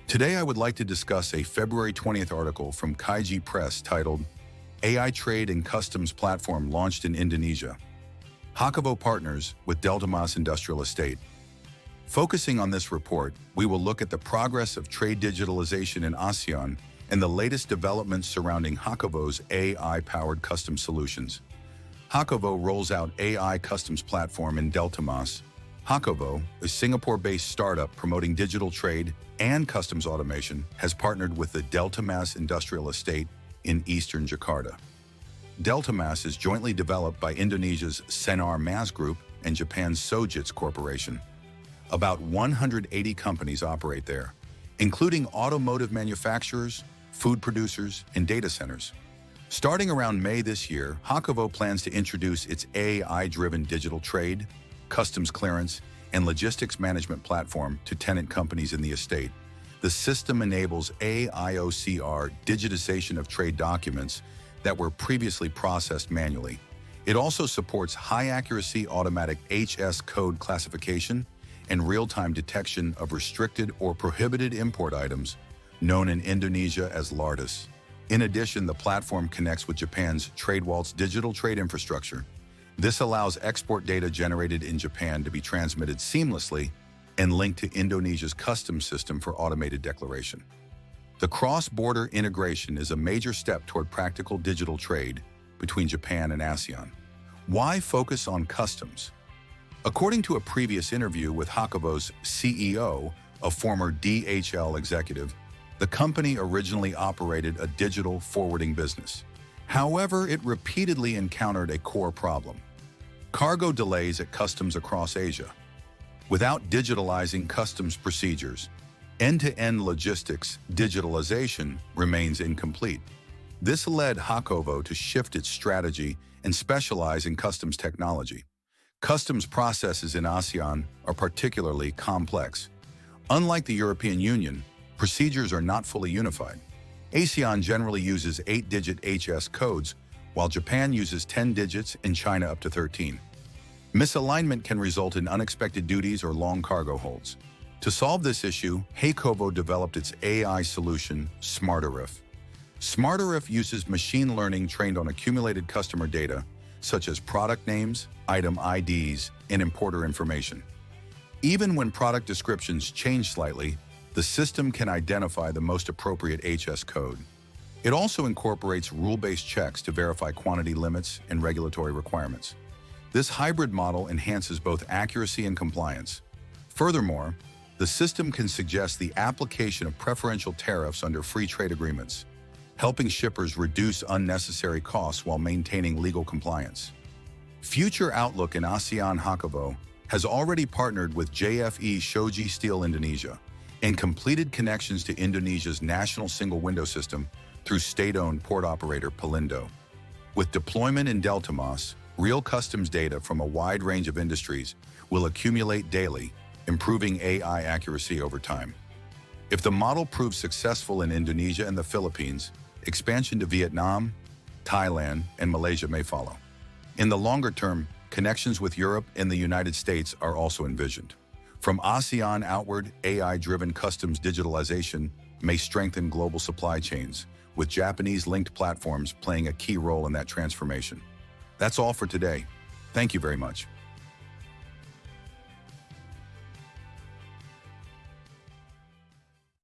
Today, I would like to discuss a February 20th article from Kaiji Press titled AI Trade and Customs Platform Launched in Indonesia. Hakovo partners with Deltamas Industrial Estate. Focusing on this report, we will look at the progress of trade digitalization in ASEAN and the latest developments surrounding Hakovo's AI-powered custom solutions. Hakovo rolls out AI customs platform in Deltamas. Hakovo, a Singapore-based startup promoting digital trade and customs automation, has partnered with the Deltamas Industrial Estate in eastern Jakarta. Deltamas is jointly developed by Indonesia's Senar Mas Group and Japan's Sojitz Corporation. About 180 companies operate there, including automotive manufacturers, food producers, and data centers. Starting around May this year, Hakovo plans to introduce its AI-driven digital trade, customs clearance, and logistics management platform to tenant companies in the estate. The system enables AIOCR digitization of trade documents that were previously processed manually. It also supports high-accuracy automatic HS code classification and real-time detection of restricted or prohibited import items, known in Indonesia as LARDIS. In addition, the platform connects with Japan's TradeWaltz digital trade infrastructure. This allows export data generated in Japan to be transmitted seamlessly and linked to Indonesia's customs system for automated declaration. The cross-border integration is a major step toward practical digital trade between Japan and ASEAN. Why focus on customs? According to a previous interview with Hakovo's CEO, a former DHL executive, the company originally operated a digital forwarding business. However, it repeatedly encountered a core problem: cargo delays at customs across Asia. Without digitalizing customs procedures, end-to-end logistics digitalization remains incomplete. This led Hakovo to shift its strategy and specialize in customs technology. Customs processes in ASEAN are particularly complex. Unlike the European Union, procedures are not fully unified. ASEAN generally uses 8-digit HS codes, while Japan uses 10 digits and China up to 13. Misalignment can result in unexpected duties or long cargo holds. To solve this issue, Hakovo developed its AI solution, SmarterIF. SmarterIF uses machine learning trained on accumulated customer data, such as product names, item IDs, and importer information. Even when product descriptions change slightly, the system can identify the most appropriate HS code. It also incorporates rule-based checks to verify quantity limits and regulatory requirements. This hybrid model enhances both accuracy and compliance. Furthermore, the system can suggest the application of preferential tariffs under free trade agreements, helping shippers reduce unnecessary costs while maintaining legal compliance. Future Outlook in ASEAN. Hakovo has already partnered with JFE Shoji Steel Indonesia and completed connections to Indonesia's national single window system through state-owned port operator Pelindo. With deployment in Deltamas, real customs data from a wide range of industries will accumulate daily, improving AI accuracy over time. If the model proves successful in Indonesia and the Philippines, expansion to Vietnam, Thailand, and Malaysia may follow. In the longer term, connections with Europe and the United States are also envisioned. From ASEAN outward, AI-driven customs digitalization may strengthen global supply chains, with Japanese-linked platforms playing a key role in that transformation. That's all for today. Thank you very much.